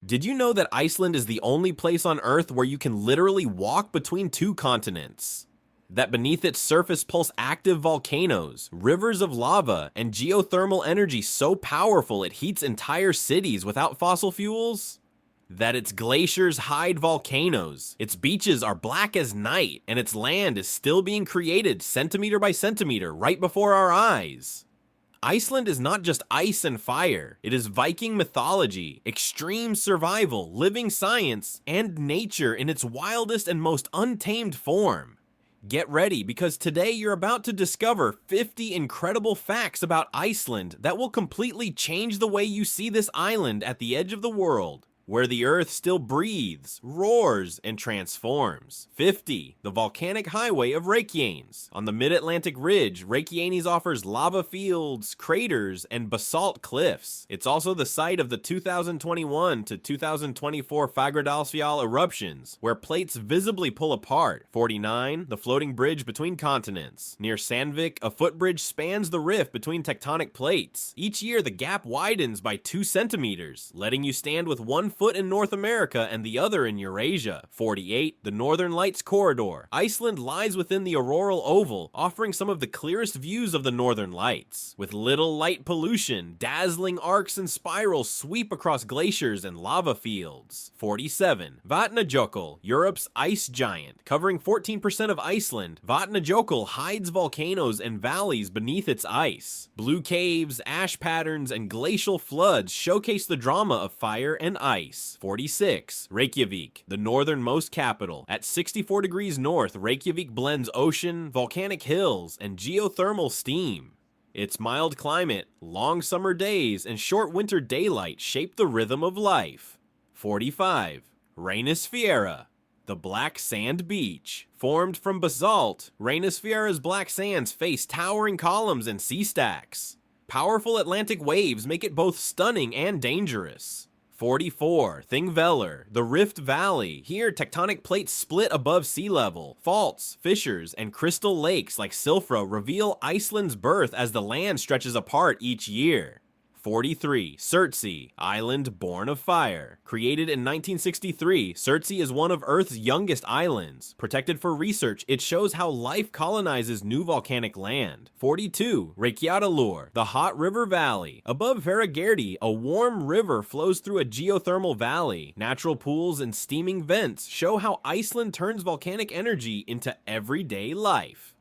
Did you know that Iceland is the only place on Earth where you can literally walk between two continents? That beneath its surface pulse active volcanoes, rivers of lava, and geothermal energy so powerful it heats entire cities without fossil fuels? That its glaciers hide volcanoes, its beaches are black as night, and its land is still being created centimeter by centimeter right before our eyes? Iceland is not just ice and fire, it is Viking mythology, extreme survival, living science, and nature in its wildest and most untamed form. Get ready, because today you're about to discover 50 incredible facts about Iceland that will completely change the way you see this island at the edge of the world, where the earth still breathes, roars, and transforms. 50. The volcanic highway of Reykjanes. On the mid-Atlantic ridge, Reykjanes offers lava fields, craters, and basalt cliffs. It's also the site of the 2021 to 2024 Fagradalsfjall eruptions, where plates visibly pull apart. 49. The floating bridge between continents. Near Sandvik, a footbridge spans the rift between tectonic plates. Each year, the gap widens by 2 centimeters, letting you stand with one foot in North America and the other in Eurasia. 48. The Northern Lights Corridor. Iceland lies within the auroral oval, offering some of the clearest views of the Northern Lights. With little light pollution, dazzling arcs and spirals sweep across glaciers and lava fields. 47. Vatnajökull, Europe's ice giant. Covering 14% of Iceland, Vatnajökull hides volcanoes and valleys beneath its ice. Blue caves, ash patterns, and glacial floods showcase the drama of fire and ice. 46. Reykjavik, the northernmost capital. At 64 degrees north, Reykjavik blends ocean, volcanic hills, and geothermal steam. Its mild climate, long summer days, and short winter daylight shape the rhythm of life. 45. Reynisfjara, the black sand beach. Formed from basalt, Reynisfjara's black sands face towering columns and sea stacks. Powerful Atlantic waves make it both stunning and dangerous. 44. Thingvellir, the Rift Valley. Here, tectonic plates split above sea level. Faults, fissures, and crystal lakes like Silfra reveal Iceland's birth as the land stretches apart each year. 43. Surtsey, island born of fire. Created in 1963, Surtsey is one of Earth's youngest islands. Protected for research, it shows how life colonizes new volcanic land. 42. Reykjadalur, the hot river valley. Above Hveragerði, a warm river flows through a geothermal valley. Natural pools and steaming vents show how Iceland turns volcanic energy into everyday life.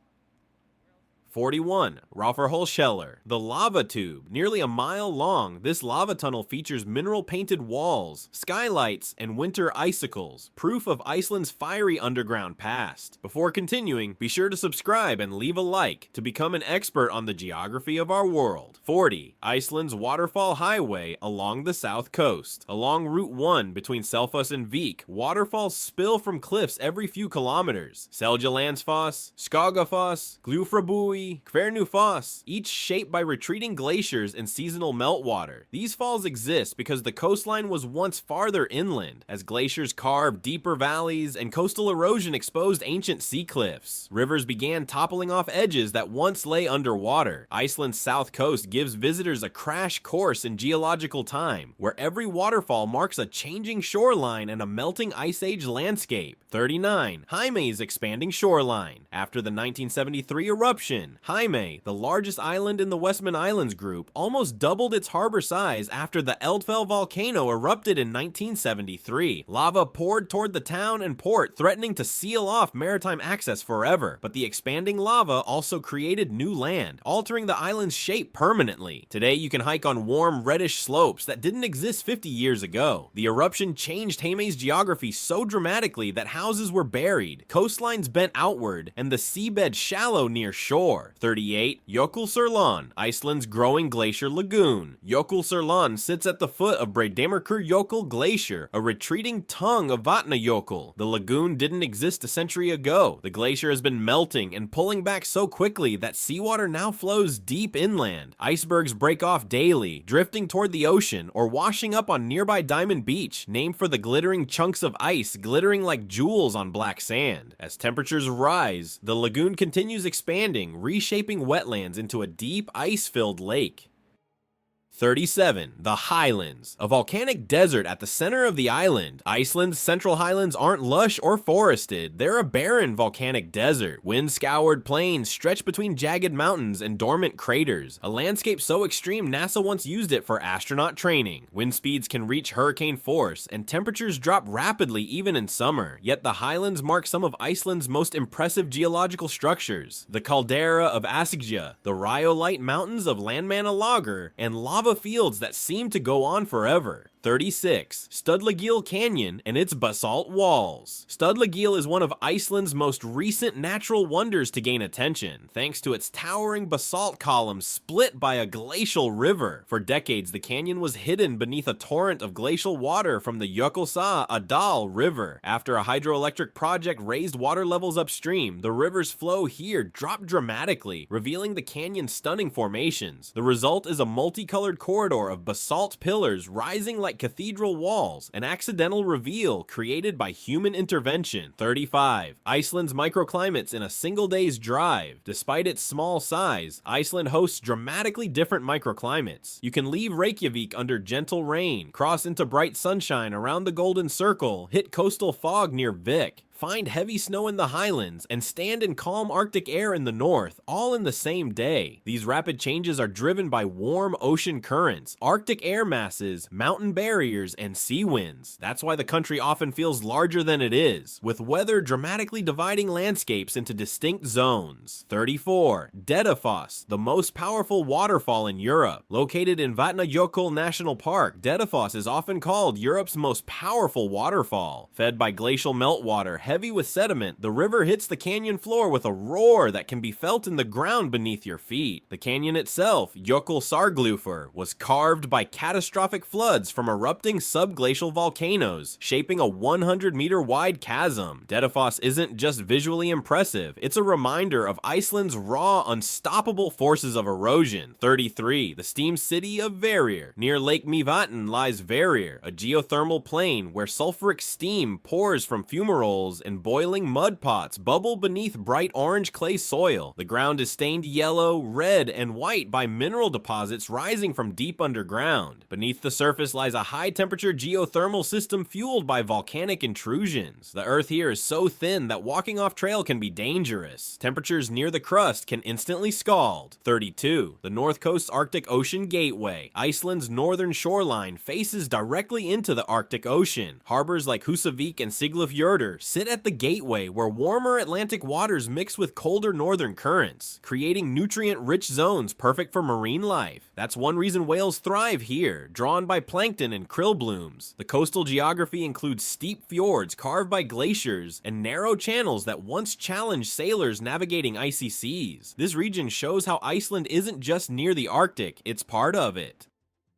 41. Rafrahólshellir, the lava tube. Nearly a mile long, this lava tunnel features mineral-painted walls, skylights, and winter icicles, proof of Iceland's fiery underground past. Before continuing, be sure to subscribe and leave a like to become an expert on the geography of our world. 40. Iceland's waterfall highway along the south coast. Along Route 1 between Selfoss and Vík, waterfalls spill from cliffs every few kilometers. Seljalandsfoss, Skagafoss, Gljúfrabúi, Hvernufoss, each shaped by retreating glaciers and seasonal meltwater. These falls exist because the coastline was once farther inland, as glaciers carved deeper valleys and coastal erosion exposed ancient sea cliffs. Rivers began toppling off edges that once lay underwater. Iceland's south coast gives visitors a crash course in geological time, where every waterfall marks a changing shoreline and a melting ice age landscape. 39. Heime's expanding shoreline. After the 1973 eruption, Heime, the largest island in the Westman Islands group, almost doubled its harbor size after the Eldfell volcano erupted in 1973. Lava poured toward the town and port, threatening to seal off maritime access forever. But the expanding lava also created new land, altering the island's shape permanently. Today, you can hike on warm, reddish slopes that didn't exist 50 years ago. The eruption changed Heime's geography so dramatically that houses were buried, coastlines bent outward, and the seabed shallow near shore. 38. Jökulsárlón, Iceland's growing glacier lagoon. Jökulsárlón sits at the foot of Breiðamerkurjökull Glacier, a retreating tongue of Vatnajökull. The lagoon didn't exist a century ago. The glacier has been melting and pulling back so quickly that seawater now flows deep inland. Icebergs break off daily, drifting toward the ocean or washing up on nearby Diamond Beach, named for the glittering chunks of ice glittering like jewels on black sand. As temperatures rise, the lagoon continues expanding, reshaping wetlands into a deep, ice-filled lake. 37. The Highlands, a volcanic desert at the center of the island. Iceland's central highlands aren't lush or forested. They're a barren volcanic desert. Wind-scoured plains stretch between jagged mountains and dormant craters, a landscape so extreme NASA once used it for astronaut training. Wind speeds can reach hurricane force, and temperatures drop rapidly even in summer. Yet the highlands mark some of Iceland's most impressive geological structures. The caldera of Askja, the rhyolite mountains of Landmannalaugar, and lava fields that seem to go on forever. 36. Studlagil Canyon and its basalt walls. Studlagil is one of Iceland's most recent natural wonders to gain attention, thanks to its towering basalt columns split by a glacial river. For decades, the canyon was hidden beneath a torrent of glacial water from the Jökulsá River. After a hydroelectric project raised water levels upstream, the river's flow here dropped dramatically, revealing the canyon's stunning formations. The result is a multicolored corridor of basalt pillars rising like cathedral walls, an accidental reveal created by human intervention. 35. Iceland's microclimates in a single day's drive. Despite its small size, Iceland hosts dramatically different microclimates. You can leave Reykjavik under gentle rain, cross into bright sunshine around the Golden Circle, hit coastal fog near Vik, find heavy snow in the highlands, and stand in calm Arctic air in the north, all in the same day. These rapid changes are driven by warm ocean currents, Arctic air masses, mountain barriers, and sea winds. That's why the country often feels larger than it is, with weather dramatically dividing landscapes into distinct zones. 34. Dettifoss, the most powerful waterfall in Europe. Located in Vatnajökull National Park, Dettifoss is often called Europe's most powerful waterfall. Fed by glacial meltwater, heavy with sediment, the river hits the canyon floor with a roar that can be felt in the ground beneath your feet. The canyon itself, Jökulsárgljúfur, was carved by catastrophic floods from erupting subglacial volcanoes, shaping a 100-meter wide chasm. Dettifoss isn't just visually impressive, it's a reminder of Iceland's raw, unstoppable forces of erosion. 33. The steam city of Verir. Near Lake Mývatn lies Verir, a geothermal plain where sulfuric steam pours from fumaroles and boiling mud pots bubble beneath bright orange clay soil. The ground is stained yellow, red, and white by mineral deposits rising from deep underground. Beneath the surface lies a high-temperature geothermal system fueled by volcanic intrusions. The earth here is so thin that walking off trail can be dangerous. Temperatures near the crust can instantly scald. 32. The North Coast's Arctic Ocean Gateway. Iceland's northern shoreline faces directly into the Arctic Ocean. Harbors like Húsavík and Siglufjörður sit at the gateway where warmer Atlantic waters mix with colder northern currents, creating nutrient-rich zones perfect for marine life. That's one reason whales thrive here, drawn by plankton and krill blooms. The coastal geography includes steep fjords carved by glaciers and narrow channels that once challenged sailors navigating icy seas. This region shows how Iceland isn't just near the Arctic, it's part of it.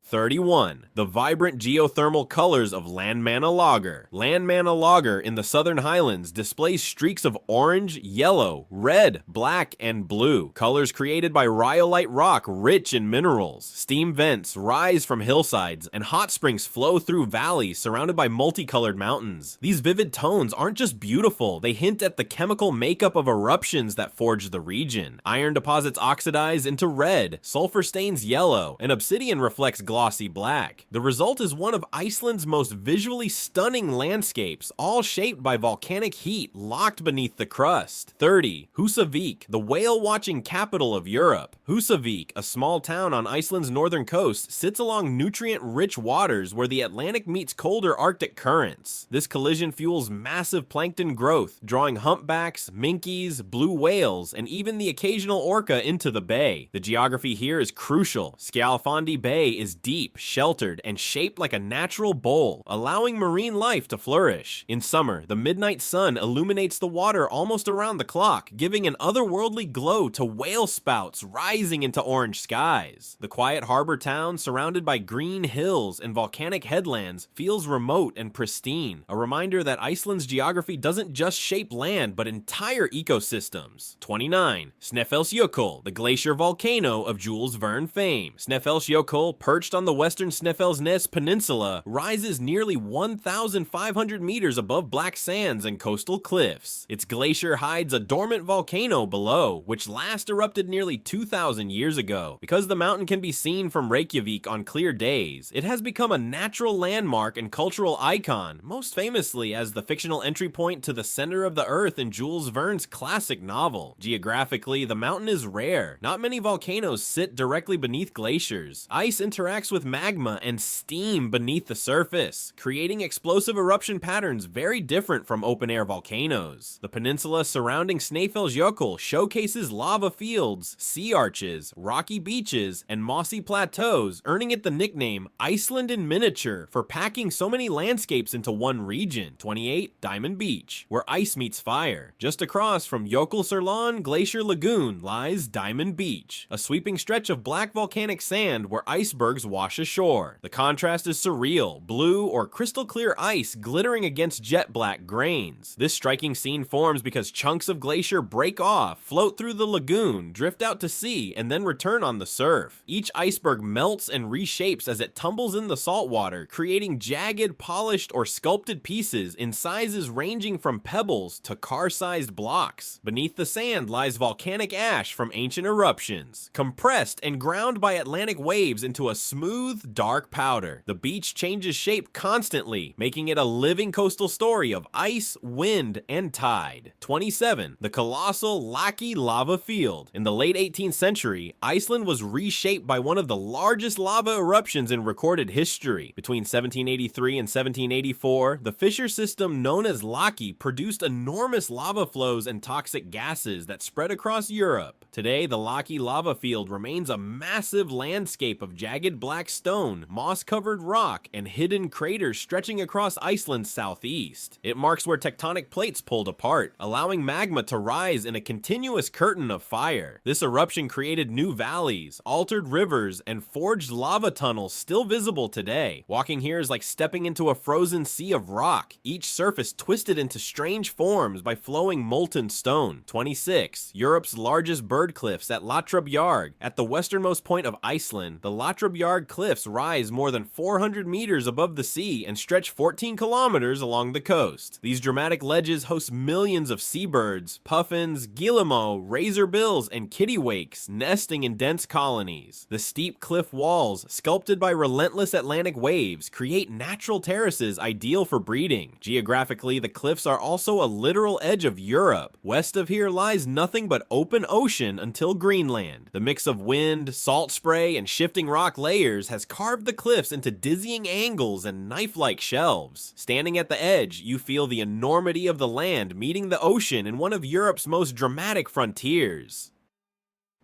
31. The vibrant geothermal colors of Landmannalaugar. Landmannalaugar in the southern highlands displays streaks of orange, yellow, red, black, and blue. Colors created by rhyolite rock rich in minerals. Steam vents rise from hillsides, and hot springs flow through valleys surrounded by multicolored mountains. These vivid tones aren't just beautiful, they hint at the chemical makeup of eruptions that forged the region. Iron deposits oxidize into red, sulfur stains yellow, and obsidian reflects glossy black. The result is one of Iceland's most visually stunning landscapes, all shaped by volcanic heat locked beneath the crust. 30. Húsavík, the whale-watching capital of Europe. Húsavík, a small town on Iceland's northern coast, sits along nutrient-rich waters where the Atlantic meets colder Arctic currents. This collision fuels massive plankton growth, drawing humpbacks, minkies, blue whales, and even the occasional orca into the bay. The geography here is crucial. Skjaldfondi Bay is deep, sheltered, and shaped like a natural bowl, allowing marine life to flourish. In summer, the midnight sun illuminates the water almost around the clock, giving an otherworldly glow to whale spouts rising into orange skies. The quiet harbor town, surrounded by green hills and volcanic headlands, feels remote and pristine, a reminder that Iceland's geography doesn't just shape land, but entire ecosystems. 29. Snæfellsjökull, the glacier volcano of Jules Verne fame. Snæfellsjökull, perched on on the western Snæfellsnes Peninsula rises nearly 1,500 meters above black sands and coastal cliffs. Its glacier hides a dormant volcano below, which last erupted nearly 2,000 years ago. Because the mountain can be seen from Reykjavik on clear days, it has become a natural landmark and cultural icon, most famously as the fictional entry point to the center of the earth in Jules Verne's classic novel. Geographically, the mountain is rare. Not many volcanoes sit directly beneath glaciers. Ice interacts with magma and steam beneath the surface, creating explosive eruption patterns very different from open-air volcanoes. The peninsula surrounding Snæfellsjökull showcases lava fields, sea arches, rocky beaches, and mossy plateaus, earning it the nickname Iceland in miniature for packing so many landscapes into one region. 28, Diamond Beach, where ice meets fire. Just across from Jökulsárlón Glacier Lagoon lies Diamond Beach, a sweeping stretch of black volcanic sand where icebergs wash ashore. The contrast is surreal, blue or crystal clear ice glittering against jet black grains. This striking scene forms because chunks of glacier break off, float through the lagoon, drift out to sea, and then return on the surf. Each iceberg melts and reshapes as it tumbles in the salt water, creating jagged, polished, or sculpted pieces in sizes ranging from pebbles to car-sized blocks. Beneath the sand lies volcanic ash from ancient eruptions, compressed and ground by Atlantic waves into a smooth, dark powder. The beach changes shape constantly, making it a living coastal story of ice, wind, and tide. 27. The colossal Laki lava field. In the late 18th century, Iceland was reshaped by one of the largest lava eruptions in recorded history. Between 1783 and 1784, the fissure system known as Laki produced enormous lava flows and toxic gases that spread across Europe. Today, the Laki lava field remains a massive landscape of jagged black stone, moss-covered rock, and hidden craters stretching across Iceland's southeast. It marks where tectonic plates pulled apart, allowing magma to rise in a continuous curtain of fire. This eruption created new valleys, altered rivers, and forged lava tunnels still visible today. Walking here is like stepping into a frozen sea of rock, each surface twisted into strange forms by flowing molten stone. 26. Europe's largest bird cliffs at Latrup At the westernmost point of Iceland, the Latrup cliffs rise more than 400 meters above the sea and stretch 14 kilometers along the coast. These dramatic ledges host millions of seabirds, puffins, guillemot, razorbills, and kittiwakes nesting in dense colonies. The steep cliff walls, sculpted by relentless Atlantic waves, create natural terraces ideal for breeding. Geographically, the cliffs are also a literal edge of Europe. West of here lies nothing but open ocean until Greenland. The mix of wind, salt spray, and shifting rock layers has carved the cliffs into dizzying angles and knife-like shelves. Standing at the edge, you feel the enormity of the land meeting the ocean in one of Europe's most dramatic frontiers.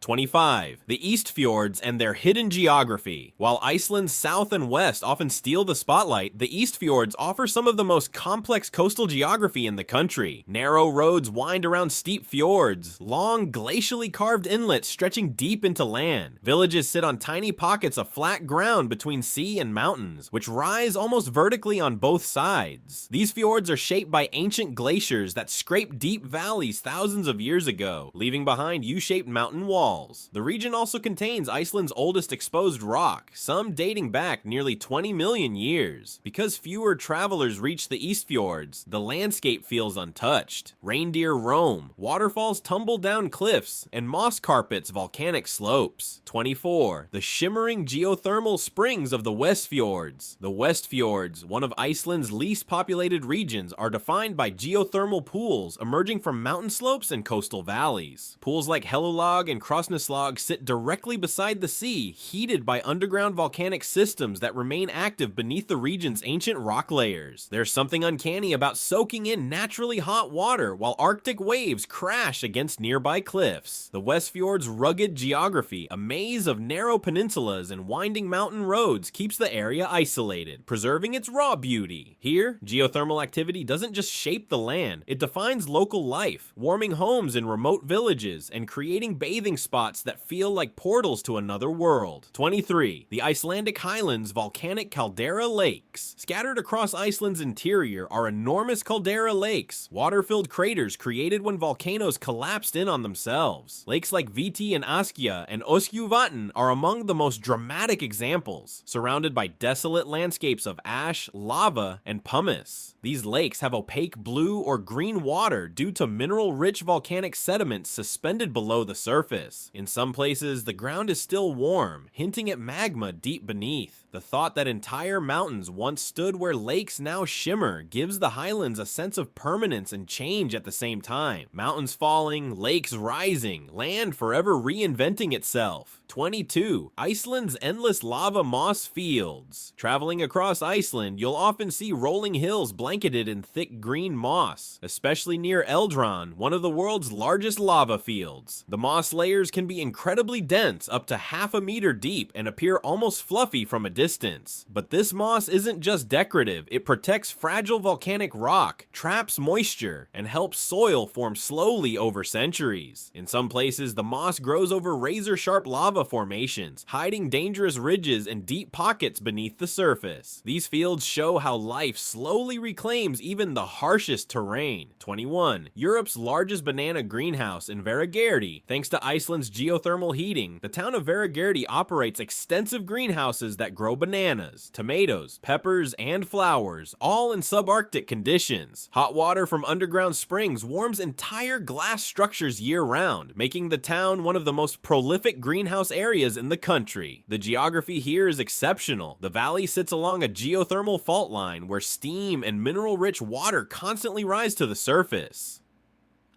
25. The East Fjords and their hidden geography. While Iceland's south and west often steal the spotlight, the East Fjords offer some of the most complex coastal geography in the country. Narrow roads wind around steep fjords, long glacially carved inlets stretching deep into land. Villages sit on tiny pockets of flat ground between sea and mountains, which rise almost vertically on both sides. These fjords are shaped by ancient glaciers that scraped deep valleys thousands of years ago, leaving behind U-shaped mountain walls. The region also contains Iceland's oldest exposed rock, some dating back nearly 20 million years. Because fewer travelers reach the East Fjords, the landscape feels untouched. Reindeer roam, waterfalls tumble down cliffs, and moss carpets volcanic slopes. 24. The shimmering geothermal springs of the West Fjords. The West Fjords, one of Iceland's least populated regions, are defined by geothermal pools emerging from mountain slopes and coastal valleys. Pools like Hellulag and Krosneslag sit directly beside the sea, heated by underground volcanic systems that remain active beneath the region's ancient rock layers. There's something uncanny about soaking in naturally hot water while Arctic waves crash against nearby cliffs. The West Fjord's rugged geography, a maze of narrow peninsulas and winding mountain roads, keeps the area isolated, preserving its raw beauty. Here, geothermal activity doesn't just shape the land, it defines local life, warming homes in remote villages and creating bathing spots that feel like portals to another world. 23. The Icelandic Highlands volcanic caldera lakes. Scattered across Iceland's interior are enormous caldera lakes, water-filled craters created when volcanoes collapsed in on themselves. Lakes like Viti and Askja and Öskjuvatn are among the most dramatic examples, surrounded by desolate landscapes of ash, lava, and pumice. These lakes have opaque blue or green water due to mineral-rich volcanic sediments suspended below the surface. In some places, the ground is still warm, hinting at magma deep beneath. The thought that entire mountains once stood where lakes now shimmer gives the highlands a sense of permanence and change at the same time. Mountains falling, lakes rising, land forever reinventing itself. 22. Iceland's endless lava moss fields. Traveling across Iceland, you'll often see rolling hills blanketed in thick green moss, especially near Eldron, one of the world's largest lava fields. The moss layers can be incredibly dense, up to half a meter deep, and appear almost fluffy from a distance. But this moss isn't just decorative, it protects fragile volcanic rock, traps moisture, and helps soil form slowly over centuries. In some places, the moss grows over razor-sharp lava formations, hiding dangerous ridges and deep pockets beneath the surface. These fields show how life slowly reclaims even the harshest terrain. 21. Europe's largest banana greenhouse in Hveragerði. Thanks to Iceland's geothermal heating, the town of Hveragerði operates extensive greenhouses that grow bananas, tomatoes, peppers, and flowers, all in subarctic conditions. Hot water from underground springs warms entire glass structures year-round, making the town one of the most prolific greenhouse areas in the country. The geography here is exceptional. The valley sits along a geothermal fault line where steam and mineral-rich water constantly rise to the surface.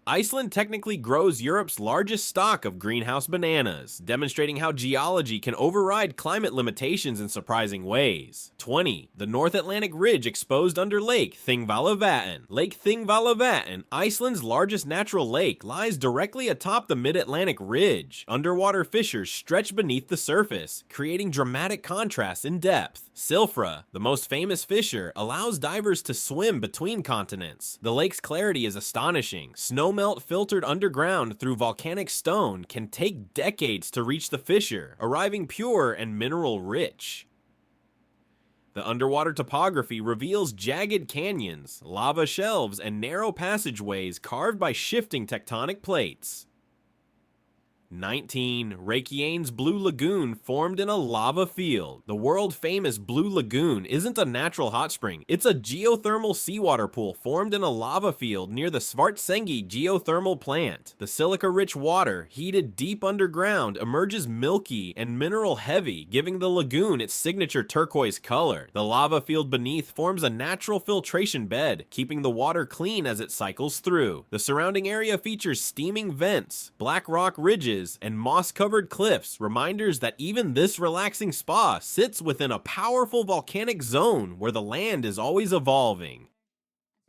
Iceland technically grows Europe's largest stock of greenhouse bananas, demonstrating how geology can override climate limitations in surprising ways. 20. The North Atlantic Ridge exposed under Lake Thingvallavatn. Lake Thingvallavatn, Iceland's largest natural lake, lies directly atop the Mid-Atlantic Ridge. Underwater fissures stretch beneath the surface, creating dramatic contrasts in depth. Silfra, the most famous fissure, allows divers to swim between continents. The lake's clarity is astonishing. Snowmelt filtered underground through volcanic stone can take decades to reach the fissure, arriving pure and mineral-rich. The underwater topography reveals jagged canyons, lava shelves, and narrow passageways carved by shifting tectonic plates. 19. Reykjanes Blue Lagoon formed in a lava field. The world-famous Blue Lagoon isn't a natural hot spring, it's a geothermal seawater pool formed in a lava field near the Svartsengi geothermal plant. The silica-rich water, heated deep underground, emerges milky and mineral-heavy, giving the lagoon its signature turquoise color. The lava field beneath forms a natural filtration bed, keeping the water clean as it cycles through. The surrounding area features steaming vents, black rock ridges, and moss-covered cliffs, reminders that even this relaxing spa sits within a powerful volcanic zone where the land is always evolving.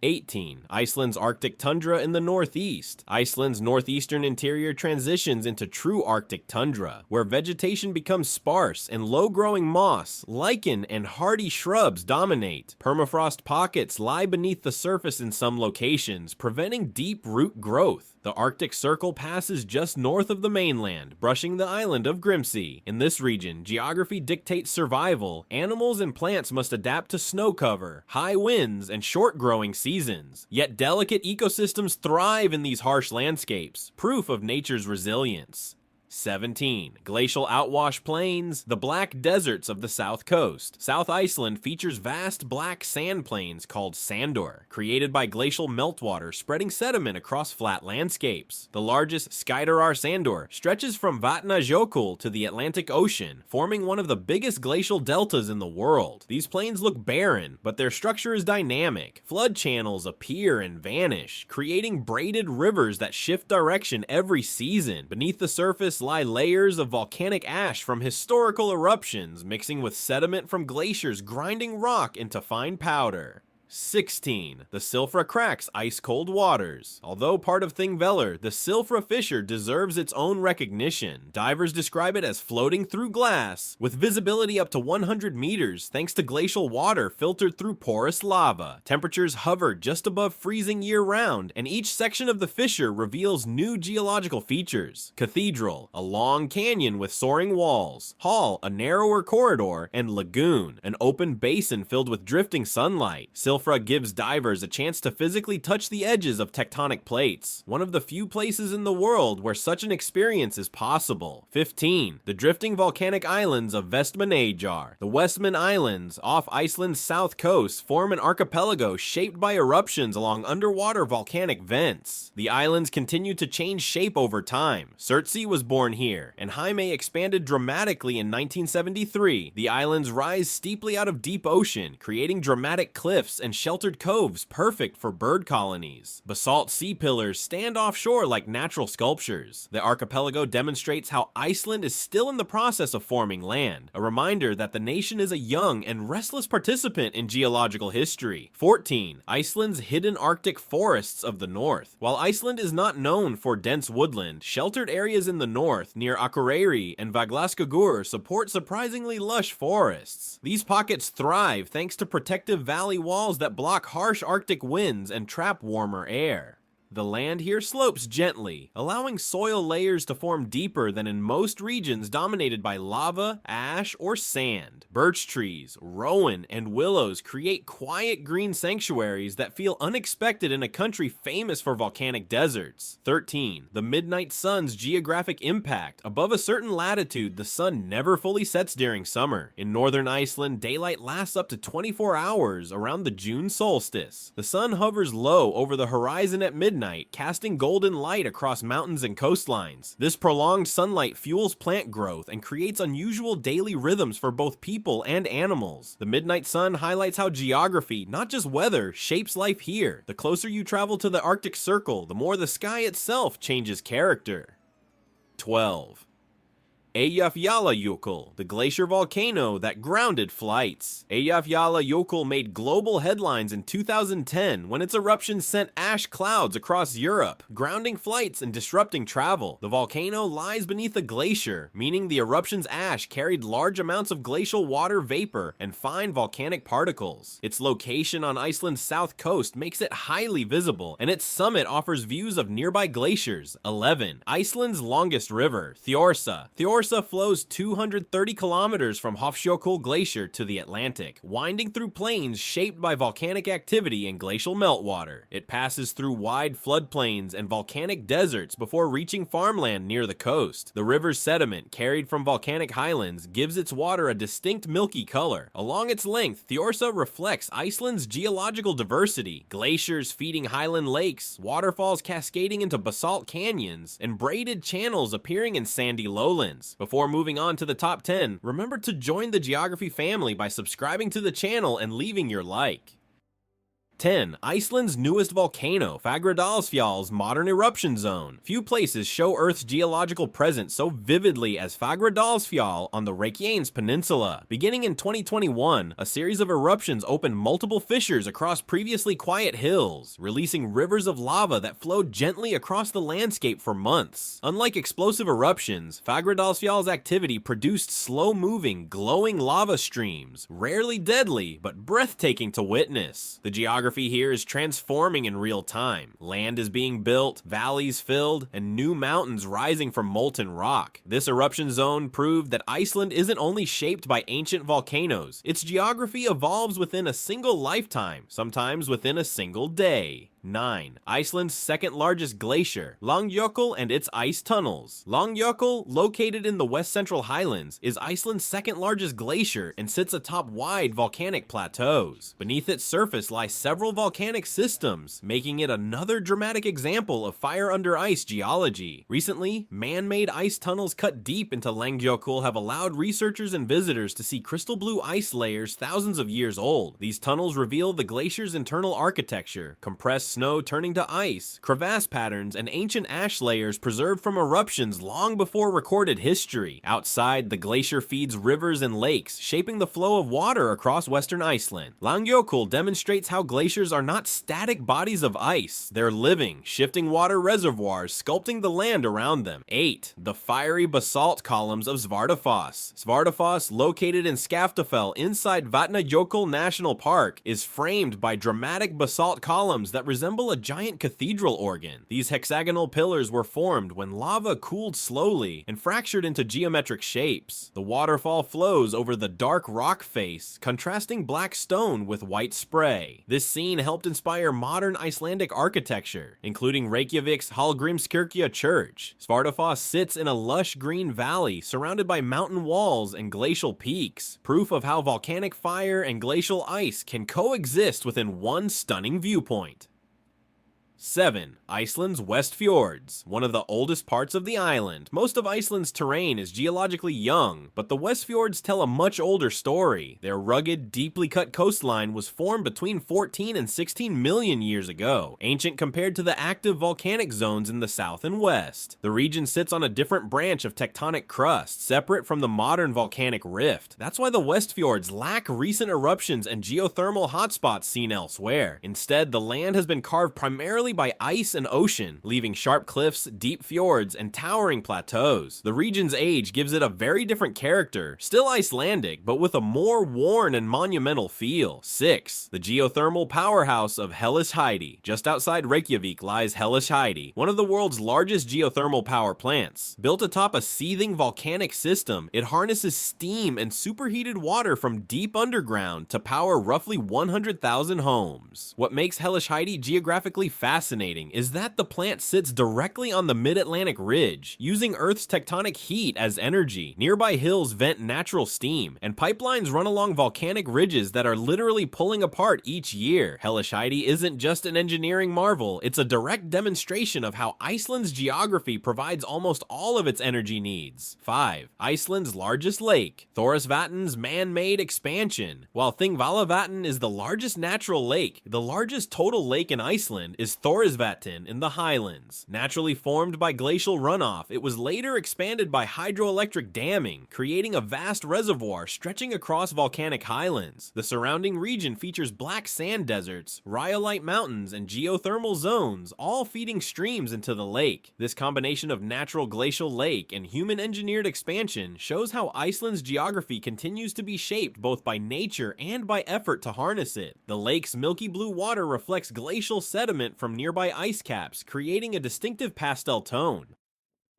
18. Iceland's Arctic tundra in the northeast. Iceland's northeastern interior transitions into true Arctic tundra, where vegetation becomes sparse and low-growing moss, lichen, and hardy shrubs dominate. Permafrost pockets lie beneath the surface in some locations, preventing deep root growth. The Arctic Circle passes just north of the mainland, brushing the island of Grimsey. In this region, geography dictates survival. Animals and plants must adapt to snow cover, high winds, and short growing seasons. Yet delicate ecosystems thrive in these harsh landscapes, proof of nature's resilience. 17. Glacial outwash plains, the black deserts of the south coast. South Iceland features vast black sand plains called Sandor, created by glacial meltwater spreading sediment across flat landscapes. The largest, Skeidarar Sandor, stretches from Vatnajökull to the Atlantic Ocean, forming one of the biggest glacial deltas in the world. These plains look barren, but their structure is dynamic. Flood channels appear and vanish, creating braided rivers that shift direction every season. Beneath the surface lie layers of volcanic ash from historical eruptions, mixing with sediment from glaciers grinding rock into fine powder. 16. The Silfra cracks ice-cold waters. Although part of Thingvellir, the Silfra fissure deserves its own recognition. Divers describe it as floating through glass, with visibility up to 100 meters thanks to glacial water filtered through porous lava. Temperatures hover just above freezing year-round, and each section of the fissure reveals new geological features. Cathedral, a long canyon with soaring walls. Hall, a narrower corridor, and lagoon, an open basin filled with drifting sunlight. Silfra gives divers a chance to physically touch the edges of tectonic plates, one of the few places in the world where such an experience is possible. 15. The drifting volcanic islands of Vestmannaeyjar. The Westman Islands, off Iceland's south coast, form an archipelago shaped by eruptions along underwater volcanic vents. The islands continue to change shape over time. Surtsey was born here, and Jaime expanded dramatically in 1973. The islands rise steeply out of deep ocean, creating dramatic cliffs and sheltered coves perfect for bird colonies. Basalt sea pillars stand offshore like natural sculptures. The archipelago demonstrates how Iceland is still in the process of forming land, a reminder that the nation is a young and restless participant in geological history. 14. Iceland's hidden Arctic forests of the north. While Iceland is not known for dense woodland, sheltered areas in the north near Akureyri and Vaglaskaggur support surprisingly lush forests. These pockets thrive thanks to protective valley walls that block harsh Arctic winds and trap warmer air. The land here slopes gently, allowing soil layers to form deeper than in most regions dominated by lava, ash, or sand. Birch trees, rowan, and willows create quiet green sanctuaries that feel unexpected in a country famous for volcanic deserts. 13. The midnight sun's geographic impact. Above a certain latitude, the sun never fully sets during summer. In northern Iceland, daylight lasts up to 24 hours around the June solstice. The sun hovers low over the horizon at midnight, casting golden light across mountains and coastlines. This prolonged sunlight fuels plant growth and creates unusual daily rhythms for both people and animals. The midnight sun highlights how geography, not just weather, shapes life here. The closer you travel to the Arctic Circle, the more the sky itself changes character. 12. Eyjafjallajökull, the glacier volcano that grounded flights. Eyjafjallajökull made global headlines in 2010 when its eruption sent ash clouds across Europe, grounding flights and disrupting travel. The volcano lies beneath a glacier, meaning the eruption's ash carried large amounts of glacial water vapor and fine volcanic particles. Its location on Iceland's south coast makes it highly visible, and its summit offers views of nearby glaciers. 11. Iceland's longest river, Thjórsa. Thjórsa flows 230 kilometers from Hofsjökull Glacier to the Atlantic, winding through plains shaped by volcanic activity and glacial meltwater. It passes through wide floodplains and volcanic deserts before reaching farmland near the coast. The river's sediment, carried from volcanic highlands, gives its water a distinct milky color. Along its length, Thjórsa reflects Iceland's geological diversity: glaciers feeding highland lakes, waterfalls cascading into basalt canyons, and braided channels appearing in sandy lowlands. Before moving on to the top 10, remember to join the geography family by subscribing to the channel and leaving your like. 10. Iceland's newest volcano, Fagradalsfjall's modern eruption zone. Few places show Earth's geological presence so vividly as Fagradalsfjall on the Reykjanes Peninsula. Beginning in 2021, a series of eruptions opened multiple fissures across previously quiet hills, releasing rivers of lava that flowed gently across the landscape for months. Unlike explosive eruptions, Fagradalsfjall's activity produced slow-moving, glowing lava streams, rarely deadly, but breathtaking to witness. The geography here is transforming in real time. Land is being built, valleys filled, and new mountains rising from molten rock. This eruption zone proved that Iceland isn't only shaped by ancient volcanoes, its geography evolves within a single lifetime, sometimes within a single day. 9. Iceland's second largest glacier, Langjökull and its ice tunnels. Langjökull, located in the west central highlands, is Iceland's second largest glacier and sits atop wide volcanic plateaus. Beneath its surface lie several volcanic systems, making it another dramatic example of fire under ice geology. Recently, man-made ice tunnels cut deep into Langjökull have allowed researchers and visitors to see crystal blue ice layers thousands of years old. These tunnels reveal the glacier's internal architecture: compressed snow turning to ice, crevasse patterns, and ancient ash layers preserved from eruptions long before recorded history. Outside, the glacier feeds rivers and lakes, shaping the flow of water across western Iceland. Langjökull demonstrates how glaciers are not static bodies of ice, they're living, shifting water reservoirs, sculpting the land around them. 8. The fiery basalt columns of Svartafoss. Svartafoss, located in Skaftafell inside Vatnajökull National Park, is framed by dramatic basalt columns that resemble a giant cathedral organ. These hexagonal pillars were formed when lava cooled slowly and fractured into geometric shapes. The waterfall flows over the dark rock face, contrasting black stone with white spray. This scene helped inspire modern Icelandic architecture, including Reykjavik's Hallgrímskirkja Church. Svartafoss sits in a lush green valley surrounded by mountain walls and glacial peaks, proof of how volcanic fire and glacial ice can coexist within one stunning viewpoint. 7. Iceland's West Fjords, one of the oldest parts of the island. Most of Iceland's terrain is geologically young, but the West Fjords tell a much older story. Their rugged, deeply cut coastline was formed between 14 and 16 million years ago, ancient compared to the active volcanic zones in the south and west. The region sits on a different branch of tectonic crust, separate from the modern volcanic rift. That's why the West Fjords lack recent eruptions and geothermal hotspots seen elsewhere. Instead, the land has been carved primarily by ice and ocean, leaving sharp cliffs, deep fjords, and towering plateaus. The region's age gives it a very different character, still Icelandic, but with a more worn and monumental feel. 6. The geothermal powerhouse of Hellisheidi. Just outside Reykjavik lies Hellisheidi, one of the world's largest geothermal power plants. Built atop a seething volcanic system, it harnesses steam and superheated water from deep underground to power roughly 100,000 homes. What makes Hellisheidi geographically fascinating is that the plant sits directly on the mid-Atlantic ridge, using Earth's tectonic heat as energy. Nearby hills vent natural steam, and pipelines run along volcanic ridges that are literally pulling apart each year. Hellisheidi isn't just an engineering marvel, it's a direct demonstration of how Iceland's geography provides almost all of its energy needs. 5. Iceland's largest lake, Thorisvatn's man-made expansion. While Thingvallavatn is the largest natural lake, the largest total lake in Iceland is Thorisvatn in the highlands. Naturally formed by glacial runoff, it was later expanded by hydroelectric damming, creating a vast reservoir stretching across volcanic highlands. The surrounding region features black sand deserts, rhyolite mountains, and geothermal zones, all feeding streams into the lake. This combination of natural glacial lake and human-engineered expansion shows how Iceland's geography continues to be shaped both by nature and by effort to harness it. The lake's milky blue water reflects glacial sediment from nearby ice caps, creating a distinctive pastel tone.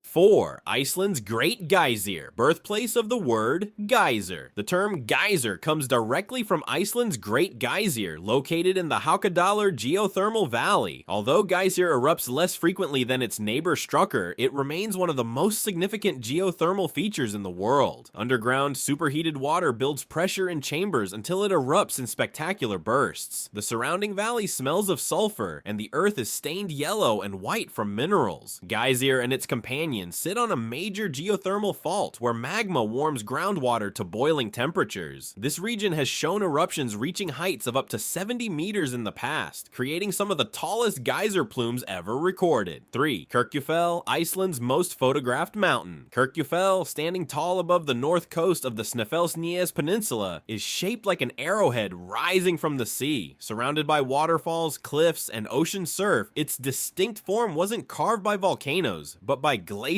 4. Iceland's Great Geyser, birthplace of the word geyser. The term geyser comes directly from Iceland's Great Geyser, located in the Haukadalur geothermal valley. Although geyser erupts less frequently than its neighbor Strucker, it remains one of the most significant geothermal features in the world. Underground, superheated water builds pressure in chambers until it erupts in spectacular bursts. The surrounding valley smells of sulfur, and the earth is stained yellow and white from minerals. Geyser and its companions sit on a major geothermal fault where magma warms groundwater to boiling temperatures. This region has shown eruptions reaching heights of up to 70 meters in the past, creating some of the tallest geyser plumes ever recorded. 3. Kirkjufell, Iceland's most photographed mountain. Kirkjufell, standing tall above the north coast of the Snæfellsnes Peninsula, is shaped like an arrowhead rising from the sea. Surrounded by waterfalls, cliffs, and ocean surf, its distinct form wasn't carved by volcanoes, but by glaciers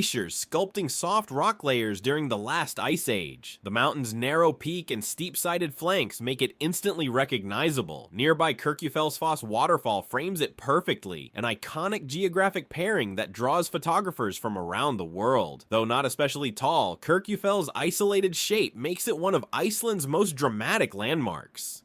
sculpting soft rock layers during the last ice age. The mountain's narrow peak and steep-sided flanks make it instantly recognizable. Nearby Kirkjufellsfoss waterfall frames it perfectly, an iconic geographic pairing that draws photographers from around the world. Though not especially tall, Kirkjufell's isolated shape makes it one of Iceland's most dramatic landmarks.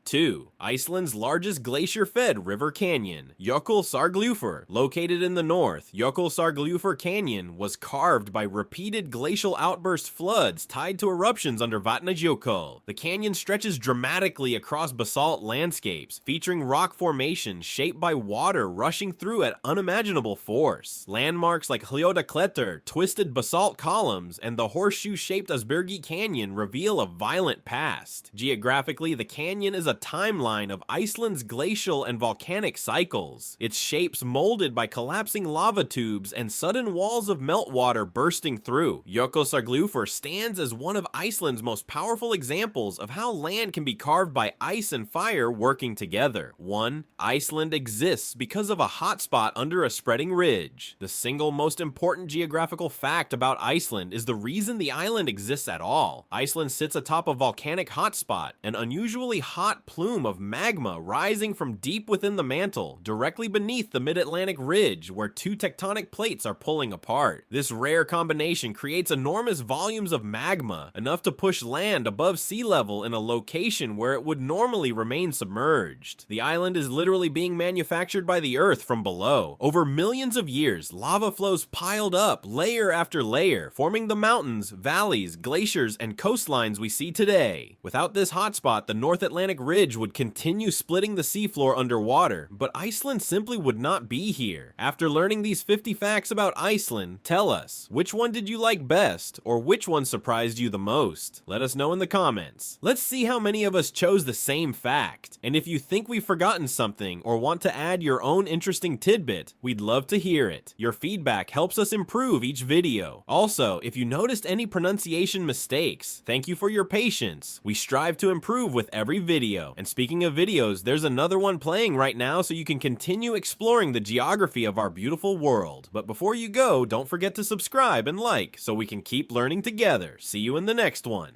2. Iceland's largest glacier-fed river canyon, Jökulsárgljúfur. Located in the north, Jökulsárgljúfur Canyon was carved by repeated glacial outburst floods tied to eruptions under Vatnajökull. The canyon stretches dramatically across basalt landscapes, featuring rock formations shaped by water rushing through at unimaginable force. Landmarks like Hljóðaklettur, twisted basalt columns, and the horseshoe-shaped Asbyrgi Canyon reveal a violent past. Geographically, the canyon is a timeline of Iceland's glacial and volcanic cycles, its shapes molded by collapsing lava tubes and sudden walls of meltwater bursting through. Jökulsárgljúfur stands as one of Iceland's most powerful examples of how land can be carved by ice and fire working together. 1. Iceland exists because of a hotspot under a spreading ridge. The single most important geographical fact about Iceland is the reason the island exists at all. Iceland sits atop a volcanic hotspot, an unusually hot plume of magma rising from deep within the mantle, directly beneath the mid-Atlantic ridge where two tectonic plates are pulling apart. This rare combination creates enormous volumes of magma, enough to push land above sea level in a location where it would normally remain submerged. The island is literally being manufactured by the earth from below. Over millions of years, lava flows piled up layer after layer, forming the mountains, valleys, glaciers, and coastlines we see today. Without this hotspot, the North Atlantic Ridge would continue splitting the seafloor underwater, but Iceland simply would not be here. After learning these 50 facts about Iceland, tell us, which one did you like best, or which one surprised you the most? Let us know in the comments. Let's see how many of us chose the same fact. And if you think we've forgotten something, or want to add your own interesting tidbit, we'd love to hear it. Your feedback helps us improve each video. Also, if you noticed any pronunciation mistakes, thank you for your patience. We strive to improve with every video. And speaking of videos, there's another one playing right now so you can continue exploring the geography of our beautiful world. But before you go, don't forget to subscribe and like so we can keep learning together. See you in the next one.